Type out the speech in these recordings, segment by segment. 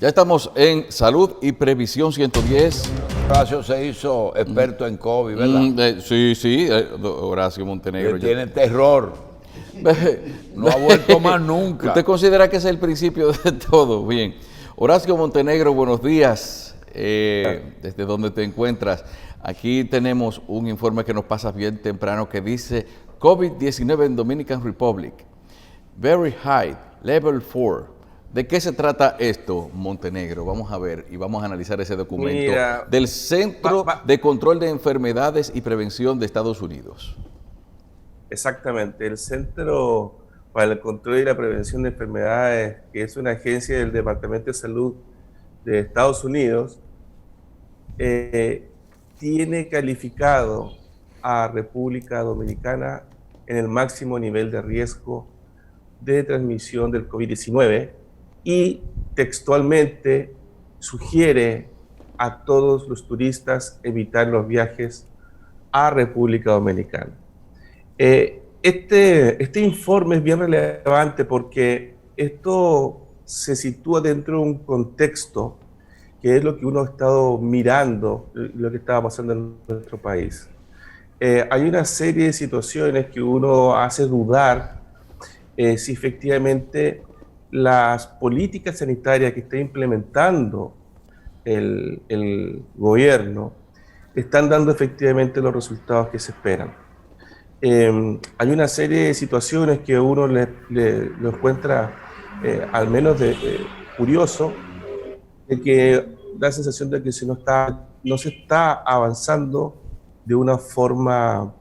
Ya estamos en Salud y Previsión 110. Horacio se hizo experto en COVID, ¿verdad? Sí, Horacio Montenegro. Le tiene terror. No ha vuelto más nunca. ¿Usted considera que ese es el principio de todo? Bien. Horacio Montenegro, buenos días. Desde donde te encuentras. Aquí tenemos un informe que nos pasa bien temprano que dice COVID-19 en Dominican Republic. Very high, level 4. ¿De qué se trata esto, Montenegro? Vamos a ver y vamos a analizar ese documento del Centro de Control de Enfermedades y Prevención de Estados Unidos. Exactamente, el Centro para el Control y la Prevención de Enfermedades, que es una agencia del Departamento de Salud de Estados Unidos, tiene calificado a República Dominicana en el máximo nivel de riesgo de transmisión del COVID-19 y textualmente sugiere a todos los turistas evitar los viajes a República Dominicana. Este informe es bien relevante porque esto se sitúa dentro de un contexto que es lo que uno ha estado mirando, lo que estaba pasando en nuestro país. Hay una serie de situaciones que uno hace dudar si efectivamente las políticas sanitarias que está implementando el gobierno están dando efectivamente los resultados que se esperan. Hay una serie de situaciones que uno lo encuentra al menos curioso, de que da la sensación de que no se está avanzando de una forma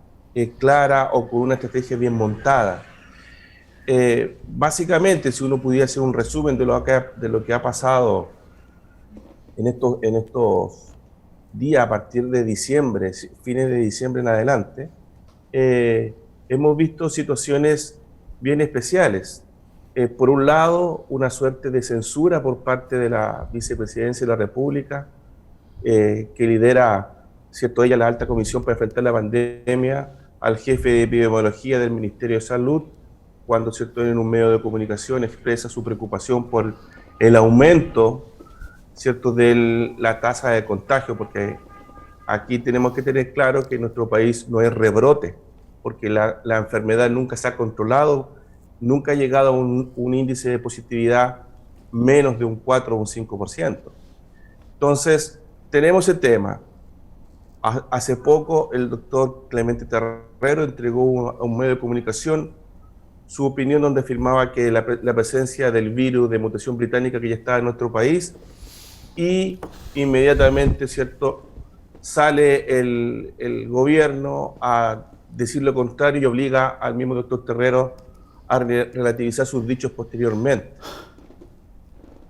clara o con una estrategia bien montada. Básicamente, si uno pudiera hacer un resumen de lo que ha pasado en estos días a partir de diciembre, fines de diciembre en adelante, hemos visto situaciones bien especiales. Por un lado, una suerte de censura por parte de la Vicepresidencia de la República, que lidera, ¿cierto?, ella, la Alta Comisión para enfrentar la pandemia, al jefe de epidemiología del Ministerio de Salud, cuando, ¿cierto?, en un medio de comunicación expresa su preocupación por el aumento, ¿cierto?, de la tasa de contagio, porque aquí tenemos que tener claro que en nuestro país no es rebrote, porque la enfermedad nunca se ha controlado, nunca ha llegado a un índice de positividad menos de un 4 o un 5%. Entonces, tenemos ese tema. Hace poco el doctor Clemente Terrero entregó a un medio de comunicación su opinión donde afirmaba que la presencia del virus de mutación británica que ya estaba en nuestro país, y inmediatamente, ¿cierto?, sale el gobierno a decir lo contrario y obliga al mismo doctor Terrero a relativizar sus dichos posteriormente.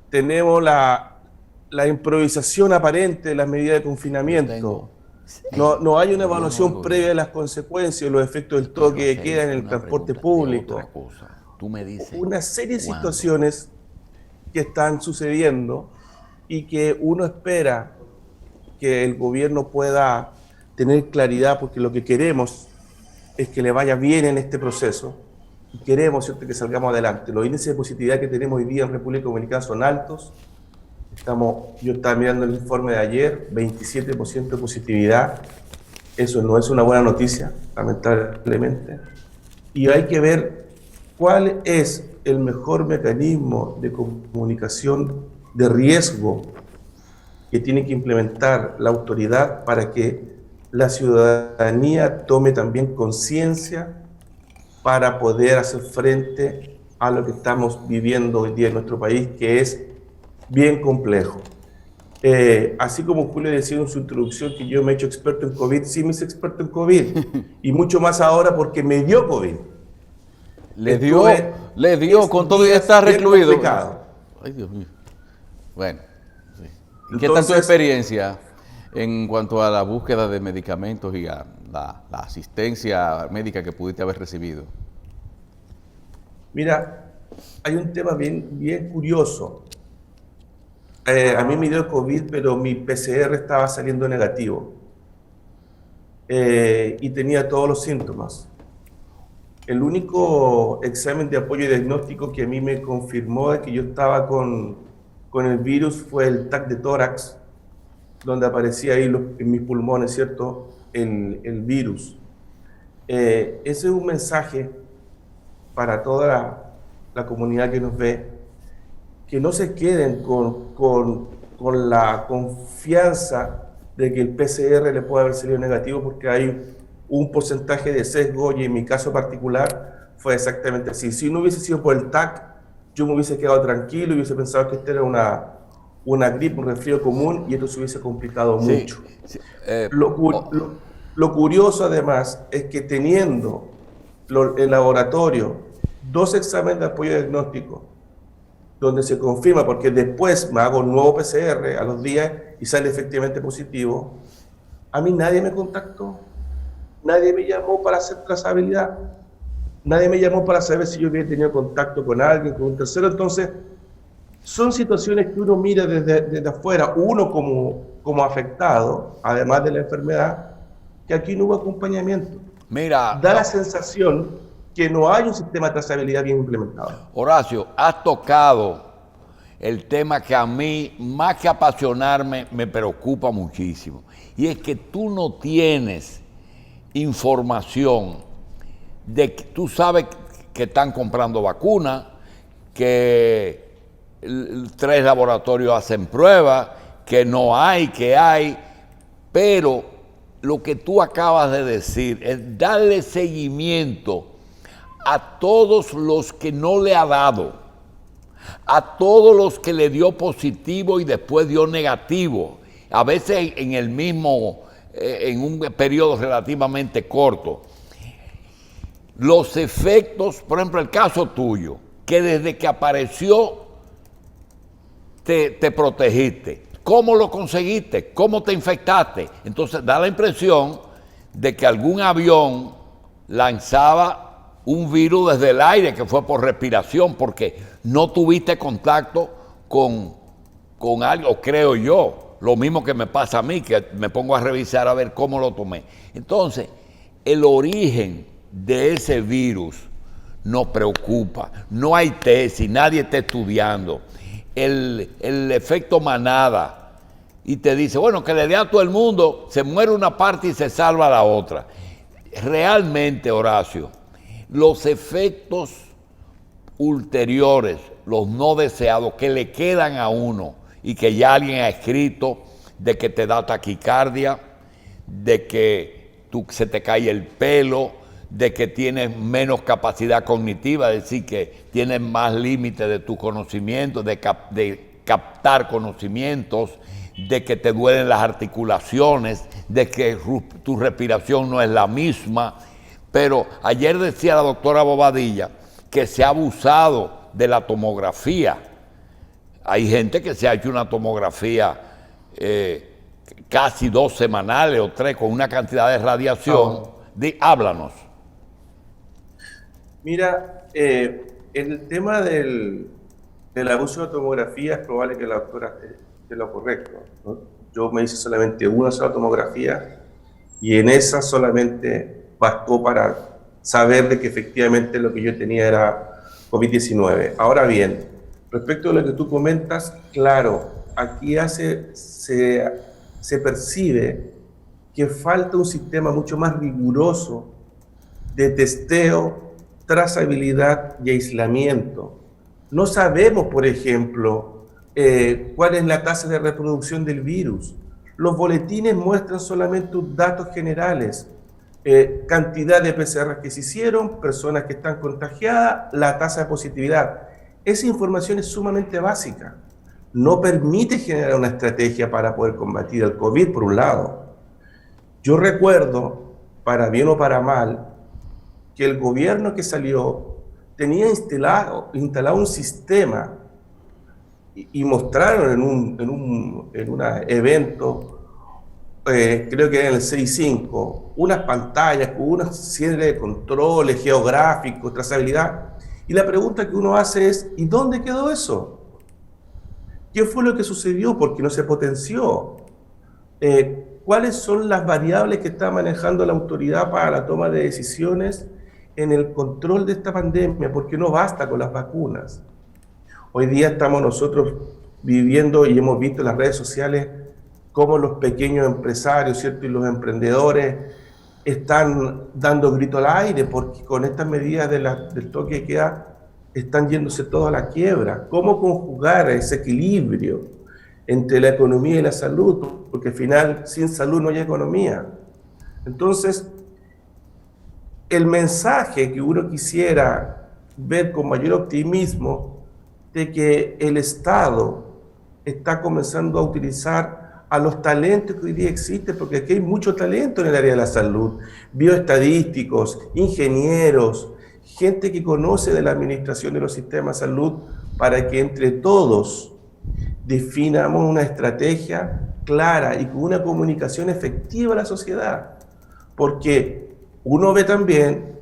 Tenemos la improvisación aparente de las medidas de confinamiento. No hay una evaluación previa de las consecuencias, los efectos del toque de queda en el transporte público. Una serie de situaciones que están sucediendo y que uno espera que el gobierno pueda tener claridad, porque lo que queremos es que le vaya bien en este proceso y queremos, ¿cierto?, que salgamos adelante. Los índices de positividad que tenemos hoy día en República Dominicana son altos. Yo estaba mirando el informe de ayer, 27% de positividad. Eso no es una buena noticia, lamentablemente. Y hay que ver cuál es el mejor mecanismo de comunicación de riesgo que tiene que implementar la autoridad para que la ciudadanía tome también conciencia para poder hacer frente a lo que estamos viviendo hoy día en nuestro país, que es bien complejo. Así como Julio decía en su introducción que yo me he hecho experto en COVID, sí me hice experto en COVID, y mucho más ahora porque me dio COVID. Le dio con todo y estar recluido. Ay, Dios mío. Bueno, sí. ¿Y qué tal tu experiencia en cuanto a la búsqueda de medicamentos y a la asistencia médica que pudiste haber recibido? Mira, hay un tema bien curioso. A mí me dio COVID, pero mi PCR estaba saliendo negativo. Y tenía todos los síntomas. El único examen de apoyo y diagnóstico que a mí me confirmó es que yo estaba con con el virus fue el TAC de tórax, donde aparecía ahí en mis pulmones, ¿cierto? El virus. Ese es un mensaje para toda la comunidad que nos ve, que no se queden con la confianza de que el PCR le puede haber salido negativo, porque hay un porcentaje de sesgo, y en mi caso particular fue exactamente así. Si no hubiese sido por el TAC, yo me hubiese quedado tranquilo y hubiese pensado que esta era una gripe, un resfrío común, y esto se hubiese complicado mucho. Sí, Lo curioso además es que teniendo el laboratorio 2 exámenes de apoyo diagnóstico, donde se confirma, porque después me hago un nuevo PCR a los días y sale efectivamente positivo, a mí nadie me contactó, nadie me llamó para hacer trazabilidad, nadie me llamó para saber si yo había tenido contacto con alguien, con un tercero. Entonces, son situaciones que uno mira desde afuera, uno como afectado, además de la enfermedad, que aquí no hubo acompañamiento. Mira, Da la sensación que no hay un sistema de trazabilidad bien implementado. Horacio, has tocado el tema que a mí, más que apasionarme, me preocupa muchísimo. Y es que tú no tienes información de que tú sabes que están comprando vacunas, que 3 laboratorios hacen pruebas, que no hay, que hay, pero lo que tú acabas de decir es darle seguimiento a todos los que no le ha dado, a todos los que le dio positivo y después dio negativo, a veces en el mismo, en un periodo relativamente corto. Los efectos, por ejemplo, el caso tuyo, que desde que apareció te protegiste. ¿Cómo lo conseguiste? ¿Cómo te infectaste? Entonces da la impresión de que algún avión lanzaba un virus desde el aire, que fue por respiración, porque no tuviste contacto con algo, creo yo. Lo mismo que me pasa a mí, que me pongo a revisar a ver cómo lo tomé. Entonces, el origen de ese virus nos preocupa. No hay tesis, nadie está estudiando. El efecto manada, y te dice, bueno, que le dé a todo el mundo, se muere una parte y se salva la otra. Realmente, Horacio, los efectos ulteriores, los no deseados, que le quedan a uno, y que ya alguien ha escrito, de que te da taquicardia, de que se te cae el pelo, de que tienes menos capacidad cognitiva, es decir, que tienes más límite de tu conocimiento, de captar conocimientos, de que te duelen las articulaciones, de que tu respiración no es la misma. Pero ayer decía la doctora Bobadilla que se ha abusado de la tomografía. Hay gente que se ha hecho una tomografía casi 2 semanales o 3 con una cantidad de radiación. Háblanos. Mira, en el tema del abuso de tomografía es probable que la doctora esté lo correcto, ¿no? Yo me hice solamente una sola tomografía y en esa solamente bastó para saber de que efectivamente lo que yo tenía era COVID-19. Ahora bien, respecto a lo que tú comentas, claro, aquí se percibe que falta un sistema mucho más riguroso de testeo, trazabilidad y aislamiento. No sabemos, por ejemplo, cuál es la tasa de reproducción del virus. Los boletines muestran solamente datos generales, cantidad de PCR que se hicieron, personas que están contagiadas, la tasa de positividad. Esa información es sumamente básica. No permite generar una estrategia para poder combatir el COVID, por un lado. Yo recuerdo, para bien o para mal, que el gobierno que salió tenía instalado un sistema y mostraron en un evento, creo que era en el 6.5, unas pantallas con una serie de controles geográficos, trazabilidad. Y la pregunta que uno hace es, ¿y dónde quedó eso? ¿Qué fue lo que sucedió? ¿Por qué no se potenció? ¿Cuáles son las variables que está manejando la autoridad para la toma de decisiones en el control de esta pandemia? Porque no basta con las vacunas. Hoy día estamos nosotros viviendo, y hemos visto en las redes sociales cómo los pequeños empresarios, ¿cierto? Y los emprendedores están dando grito al aire, porque con estas medidas del toque de queda están yéndose todos a la quiebra. ¿Cómo conjugar ese equilibrio entre la economía y la salud? Porque al final, sin salud no hay economía. Entonces, el mensaje que uno quisiera ver con mayor optimismo de que el Estado está comenzando a utilizar a los talentos que hoy día existen, porque aquí hay mucho talento en el área de la salud, bioestadísticos, ingenieros, gente que conoce de la administración de los sistemas de salud, para que entre todos definamos una estrategia clara y con una comunicación efectiva a la sociedad. Porque uno ve también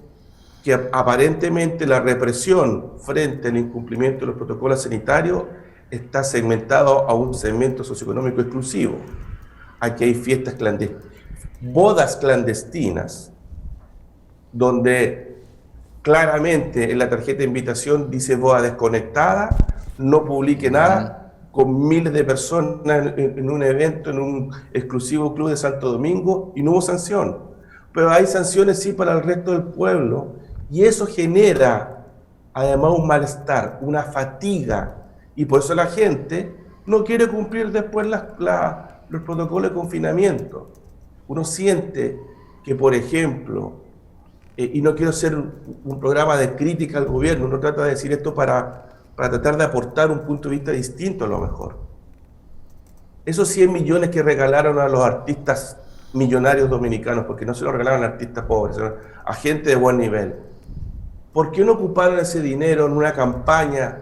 que aparentemente la represión frente al incumplimiento de los protocolos sanitarios está segmentado a un segmento socioeconómico exclusivo. Aquí hay fiestas clandestinas, bodas clandestinas, donde claramente en la tarjeta de invitación dice boda desconectada, no publique nada, con miles de personas en un evento, en un exclusivo club de Santo Domingo, y no hubo sanción. Pero hay sanciones sí para el resto del pueblo, y eso genera además un malestar, una fatiga, y por eso la gente no quiere cumplir después los protocolos de confinamiento. Uno siente que, por ejemplo, y no quiero hacer un programa de crítica al gobierno, uno trata de decir esto para tratar de aportar un punto de vista distinto a lo mejor. Esos 100 millones que regalaron a los artistas millonarios dominicanos, porque no se lo regalaron a artistas pobres, sino a gente de buen nivel. ¿Por qué no ocuparon ese dinero en una campaña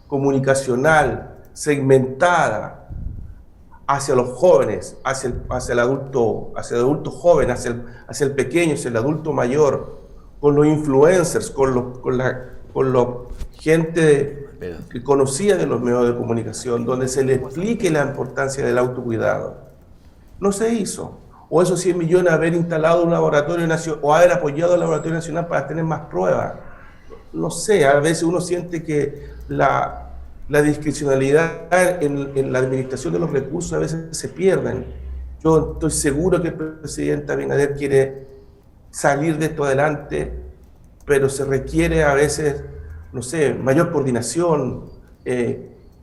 comunicacional, segmentada, hacia los jóvenes, hacia el adulto joven, hacia el pequeño, hacia el adulto mayor, con los influencers, con la gente que conocía de los medios de comunicación, donde se le explique la importancia del autocuidado? No se hizo. O esos 100 millones, haber instalado un laboratorio nacional, o haber apoyado al laboratorio nacional para tener más pruebas. No sé, a veces uno siente que la discrecionalidad en la administración de los recursos a veces se pierden. Yo estoy seguro que el presidente Abinader quiere salir de esto adelante, pero se requiere a veces, no sé, mayor coordinación,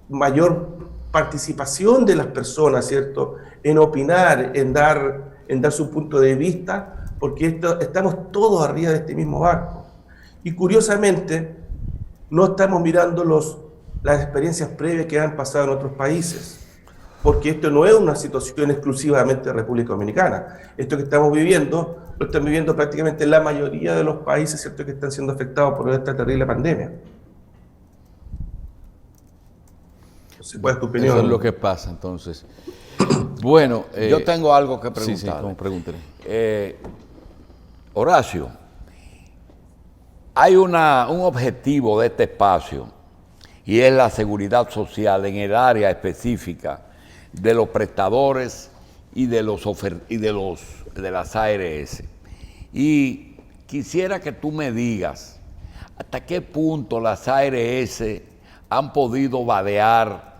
mayor participación de las personas, ¿cierto?, en opinar, en dar su punto de vista, porque estamos todos arriba de este mismo barco. Y curiosamente, no estamos mirando las experiencias previas que han pasado en otros países, porque esto no es una situación exclusivamente de República Dominicana. Esto que estamos viviendo, lo están viviendo prácticamente la mayoría de los países, ¿cierto?, que están siendo afectados por esta terrible pandemia. ¿Cuál es tu opinión? Eso es lo que pasa, entonces. Bueno, yo tengo algo que preguntar. Sí, pregúntele. Horacio, hay un objetivo de este espacio, y es la seguridad social en el área específica de los prestadores y de las ARS. Y quisiera que tú me digas hasta qué punto las ARS han podido vadear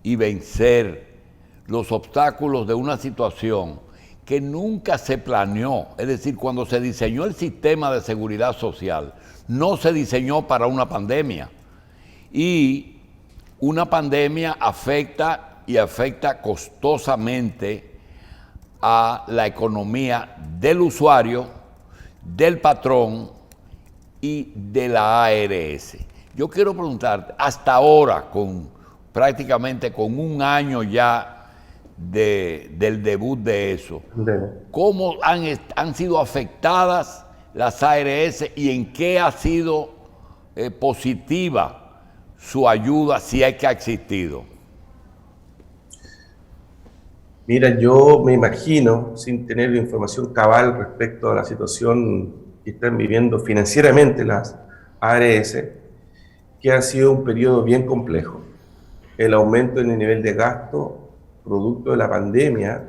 y vencer los obstáculos de una situación que nunca se planeó. Es decir, cuando se diseñó el sistema de seguridad social, no se diseñó para una pandemia. Y una pandemia afecta costosamente a la economía del usuario, del patrón y de la ARS. Yo quiero preguntarte, hasta ahora, prácticamente con un año ya del debut de eso, ¿cómo han sido afectadas las ARS y en qué ha sido positiva su ayuda, si es que ha existido? Mira, yo me imagino, sin tener información cabal respecto a la situación que están viviendo financieramente las ARS, que ha sido un periodo bien complejo. El aumento en el nivel de gasto producto de la pandemia,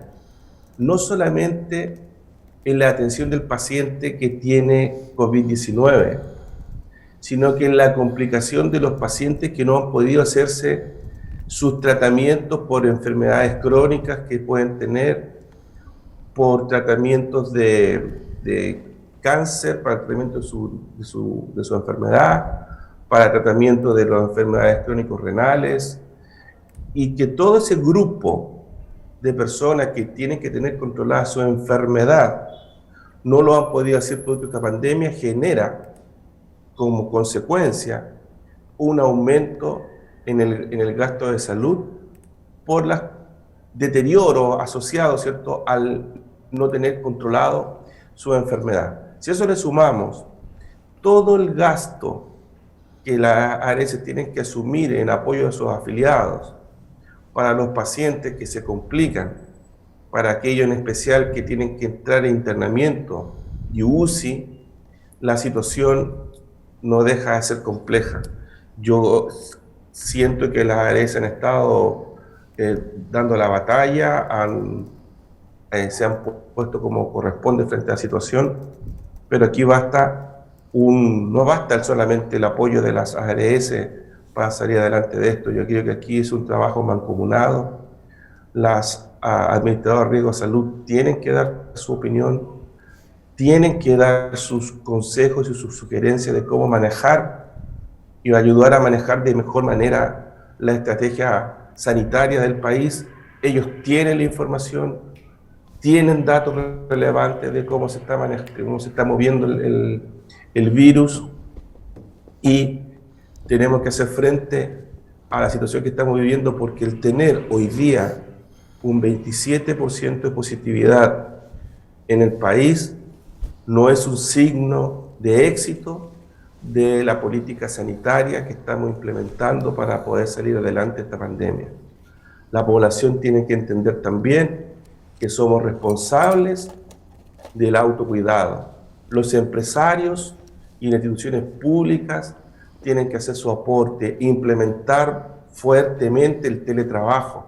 no solamente en la atención del paciente que tiene COVID-19, sino que en la complicación de los pacientes que no han podido hacerse sus tratamientos por enfermedades crónicas que pueden tener, por tratamientos de cáncer, para el tratamiento de su enfermedad, para tratamiento de las enfermedades crónicos renales, y que todo ese grupo de personas que tienen que tener controlada su enfermedad no lo han podido hacer por esta pandemia, genera como consecuencia un aumento en el gasto de salud por los deterioros asociados, ¿cierto?, al no tener controlado su enfermedad. Si a eso le sumamos todo el gasto que las ARS tienen que asumir en apoyo de sus afiliados, para los pacientes que se complican, para aquellos en especial que tienen que entrar en internamiento y UCI, la situación no deja de ser compleja. Yo siento que las ARS han estado dando la batalla, se han puesto como corresponde frente a la situación, pero aquí no basta solamente el apoyo de las ARS para salir adelante de esto. Yo creo que aquí es un trabajo mancomunado. Las administradoras de riesgo de salud tienen que dar su opinión, tienen que dar sus consejos y sus sugerencias de cómo manejar y ayudar a manejar de mejor manera la estrategia sanitaria del país. Ellos tienen la información, tienen datos relevantes de cómo se está moviendo el virus, y tenemos que hacer frente a la situación que estamos viviendo, porque el tener hoy día un 27% de positividad en el país no es un signo de éxito de la política sanitaria que estamos implementando para poder salir adelante de esta pandemia. La población tiene que entender también que somos responsables del autocuidado. Los empresarios y las instituciones públicas tienen que hacer su aporte, implementar fuertemente el teletrabajo.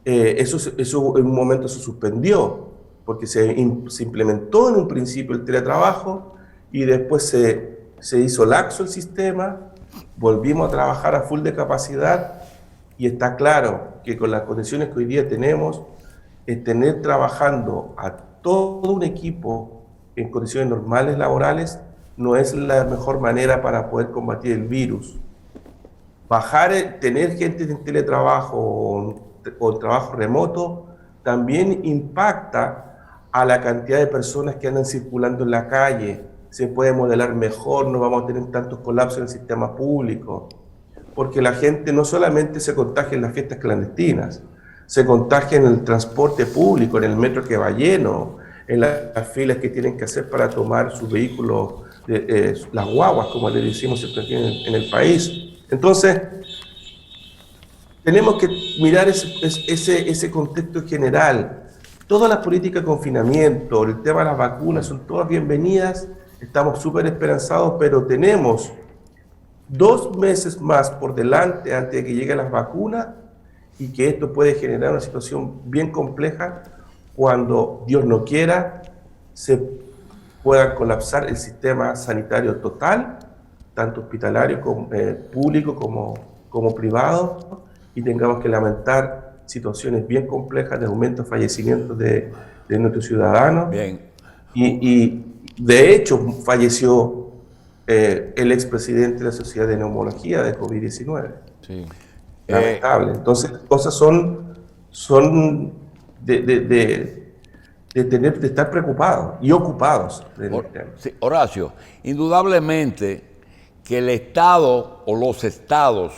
Eso en un momento se suspendió, porque se implementó en un principio el teletrabajo y después se hizo laxo el sistema, volvimos a trabajar a full de capacidad, y está claro que con las condiciones que hoy día tenemos, tener trabajando a todo un equipo en condiciones normales laborales no es la mejor manera para poder combatir el virus. Tener gente en teletrabajo o trabajo remoto también impacta a la cantidad de personas que andan circulando en la calle. Se puede modelar mejor, no vamos a tener tantos colapsos en el sistema público, porque la gente no solamente se contagia en las fiestas clandestinas, se contagia en el transporte público, en el metro que va lleno, en las filas que tienen que hacer para tomar sus vehículos, las guaguas, como le decimos aquí en el país. Entonces, tenemos que mirar ese contexto general. Todas las políticas de confinamiento, el tema de las vacunas, son todas bienvenidas, estamos súper esperanzados, pero tenemos 2 meses más por delante antes de que lleguen las vacunas, y que esto puede generar una situación bien compleja cuando, Dios no quiera, se pueda colapsar el sistema sanitario total, tanto hospitalario como público como privado, y tengamos que lamentar situaciones bien complejas de aumento de fallecimientos de nuestros ciudadanos. Bien. Y de hecho falleció el expresidente de la Sociedad de Neumología de COVID-19. Sí. Lamentable. Entonces, cosas son de estar preocupados y ocupados. Sí, Horacio, indudablemente que el Estado o los estados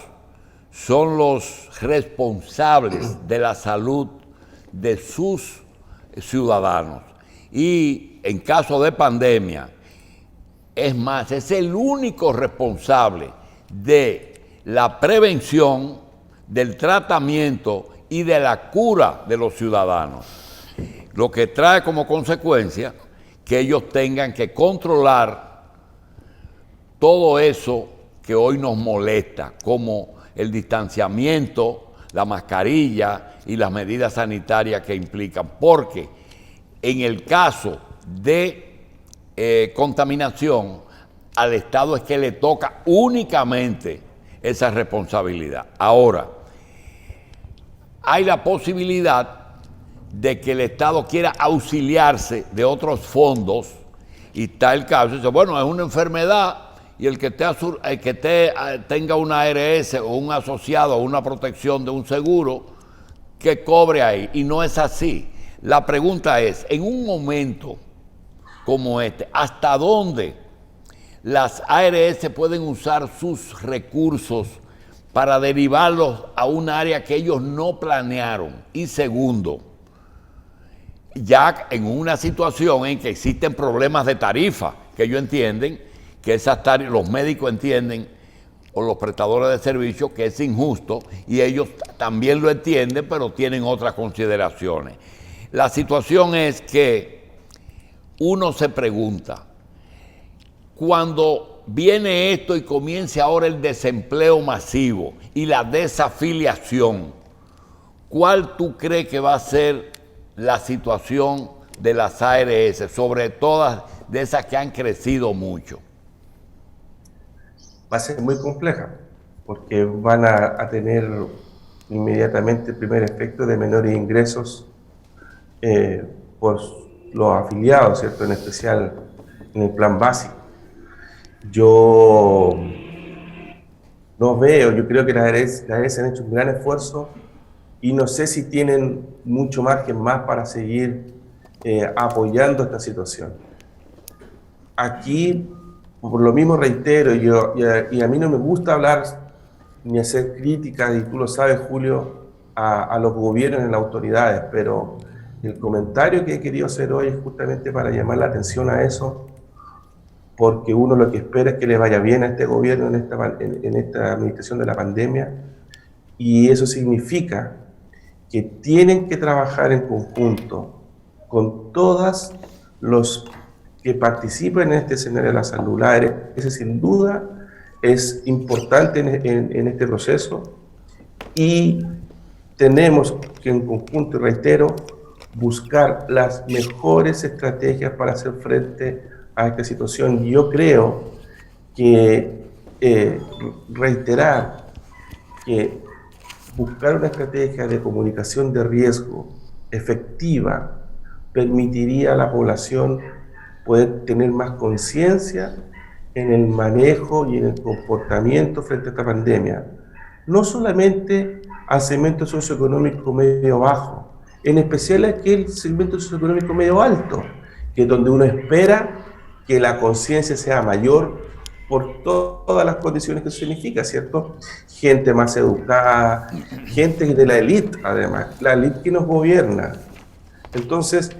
son los responsables de la salud de sus ciudadanos. Y en caso de pandemia, es más, es el único responsable de la prevención, del tratamiento y de la cura de los ciudadanos. Lo que trae como consecuencia que ellos tengan que controlar todo eso que hoy nos molesta, como el distanciamiento, la mascarilla y las medidas sanitarias que implican. Porque en el caso de contaminación, al Estado es que le toca únicamente esa responsabilidad. Ahora, hay la posibilidad de que el Estado quiera auxiliarse de otros fondos, y está el caso, dice, bueno, es una enfermedad y el que tenga una ARS o un asociado o una protección de un seguro, que cobre ahí. Y no es así. La pregunta es, en un momento como este, ¿hasta dónde las ARS pueden usar sus recursos para derivarlos a un área que ellos no planearon? Y segundo, ya en una situación en que existen problemas de tarifa, que ellos entienden que esas tarifas, los médicos entienden, o los prestadores de servicios, que es injusto, y ellos también lo entienden, pero tienen otras consideraciones. La situación es que uno se pregunta, cuando viene esto y comience ahora el desempleo masivo y la desafiliación, ¿cuál tú crees que va a ser la situación de las ARS, sobre todas de esas que han crecido mucho? Va a ser muy compleja, porque van a tener inmediatamente el primer efecto de menores ingresos por los afiliados, ¿cierto? En especial en el plan básico. Yo no veo, yo creo que las ARS han hecho un gran esfuerzo y no sé si tienen mucho margen más para seguir apoyando esta situación. Aquí, por lo mismo reitero, y a mí no me gusta hablar ni hacer críticas, y tú lo sabes, Julio, a los gobiernos y a las autoridades, pero el comentario que he querido hacer hoy es justamente para llamar la atención a eso, porque uno lo que espera es que le vaya bien a este gobierno en esta administración de la pandemia, y eso significa que tienen que trabajar en conjunto con todas los que participen en este escenario de la salud. La ARS sin duda es importante en este proceso, y tenemos que en conjunto, y reitero, buscar las mejores estrategias para hacer frente a esta situación. Y yo creo que reiterar que buscar una estrategia de comunicación de riesgo efectiva permitiría a la población poder tener más conciencia en el manejo y en el comportamiento frente a esta pandemia. No solamente al segmento socioeconómico medio bajo, en especial a aquel segmento socioeconómico medio alto, que es donde uno espera que la conciencia sea mayor por todas las condiciones que eso significa, ¿cierto? Gente más educada, gente de la élite, además, la élite que nos gobierna. Entonces,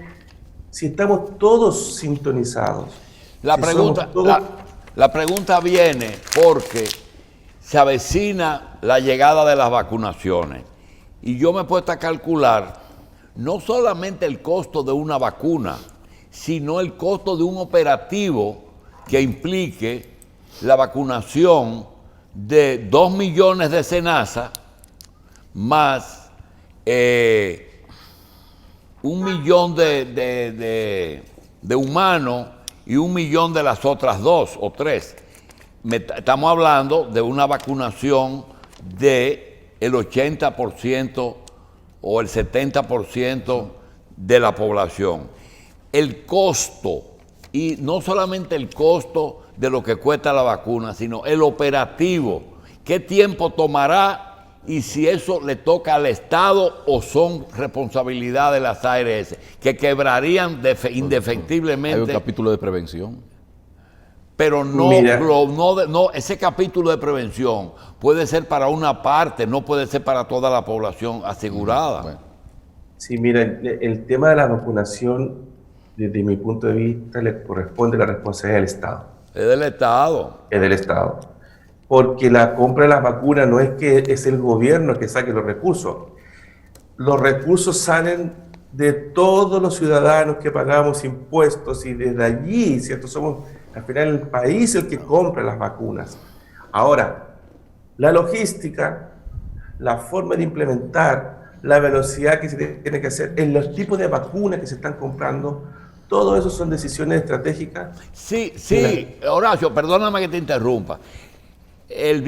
si estamos todos sintonizados, la pregunta viene porque se avecina la llegada de las vacunaciones, y yo me he puesto a calcular no solamente el costo de una vacuna, sino el costo de un operativo que implique la vacunación de 2 millones de SENASA más 1 millón de humanos y 1 millón de las otras 2 o 3. Estamos hablando de una vacunación del 80% o el 70% de la población. El costo, y no solamente el costo de lo que cuesta la vacuna, sino el operativo, qué tiempo tomará y si eso le toca al Estado o son responsabilidad de las ARS, que quebrarían indefectiblemente. Hay un capítulo de prevención. Pero no, ese capítulo de prevención puede ser para una parte, no puede ser para toda la población asegurada. Bueno. Sí, mira, el tema de la vacunación, desde mi punto de vista, le corresponde la responsabilidad del Estado. Es del Estado. Es del Estado. Porque la compra de las vacunas no es que es el gobierno que saque los recursos. Los recursos salen de todos los ciudadanos que pagamos impuestos, y desde allí, ¿cierto? Somos al final el país el que compra las vacunas. Ahora, la logística, la forma de implementar, la velocidad que se tiene que hacer, en los tipos de vacunas que se están comprando, todo eso son decisiones estratégicas. Sí, Horacio, perdóname que te interrumpa. El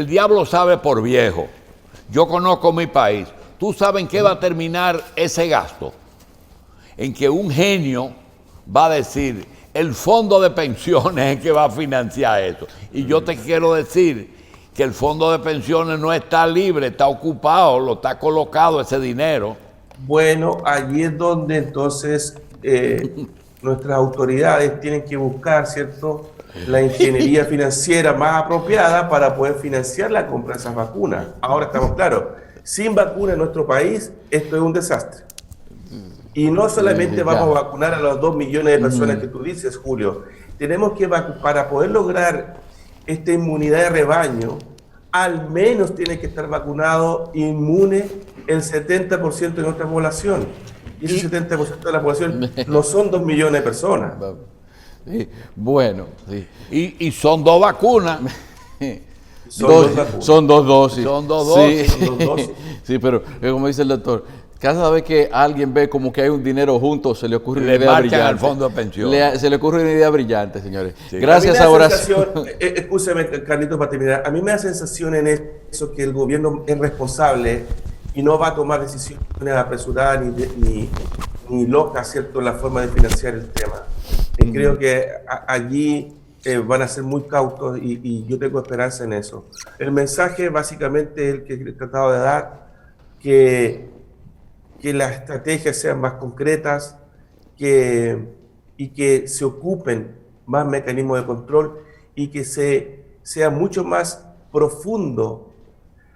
diablo sabe por viejo. Yo conozco mi país. ¿Tú sabes en qué va a terminar ese gasto? En que un genio va a decir, el fondo de pensiones es el que va a financiar eso. Y yo te quiero decir que el fondo de pensiones no está libre, está ocupado, lo está colocado ese dinero. Bueno, allí es donde entonces nuestras autoridades tienen que buscar, ¿cierto?, la ingeniería financiera más apropiada para poder financiar la compra de esas vacunas. Ahora estamos claros, sin vacuna en nuestro país, esto es un desastre. Y no solamente vamos a vacunar a los 2 millones de personas que tú dices, Julio, tenemos que para poder lograr esta inmunidad de rebaño, al menos tiene que estar vacunado, inmune, el 70% de nuestra población. Y ese 70% de la población no son 2 millones de personas. Sí, bueno, sí. Y son 2 vacunas. Son dos dosis. Son 2 dosis. Sí, Son 2 dosis. sí, pero como dice el doctor, cada vez que alguien ve como que hay un dinero junto, se le ocurre una Le idea marchan brillante. al fondo de pensión. Se le ocurre una idea brillante, señores. Sí. Gracias a a mí me da Horacio. sensación, escúchame, Carlitos, para terminar, a mí me da sensación en eso que el gobierno es responsable y no va a tomar decisiones apresuradas ni locas, ¿cierto?, en la forma de financiar el tema. Creo que allí van a ser muy cautos y yo tengo esperanza en eso. El mensaje básicamente es el que he tratado de dar, que las estrategias sean más concretas y que se ocupen más mecanismos de control y que sea mucho más profundo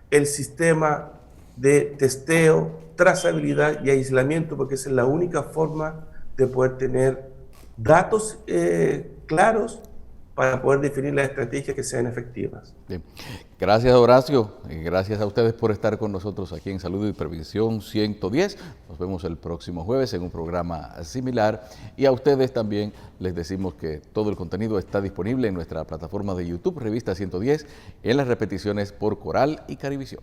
el sistema de testeo, trazabilidad y aislamiento, porque esa es la única forma de poder tener datos claros para poder definir las estrategias que sean efectivas. Bien. Gracias, Horacio. Y gracias a ustedes por estar con nosotros aquí en Salud y Previsión 110. Nos vemos el próximo jueves en un programa similar. Y a ustedes también les decimos que todo el contenido está disponible en nuestra plataforma de YouTube, Revista 110, en las repeticiones por Coral y Carivisión.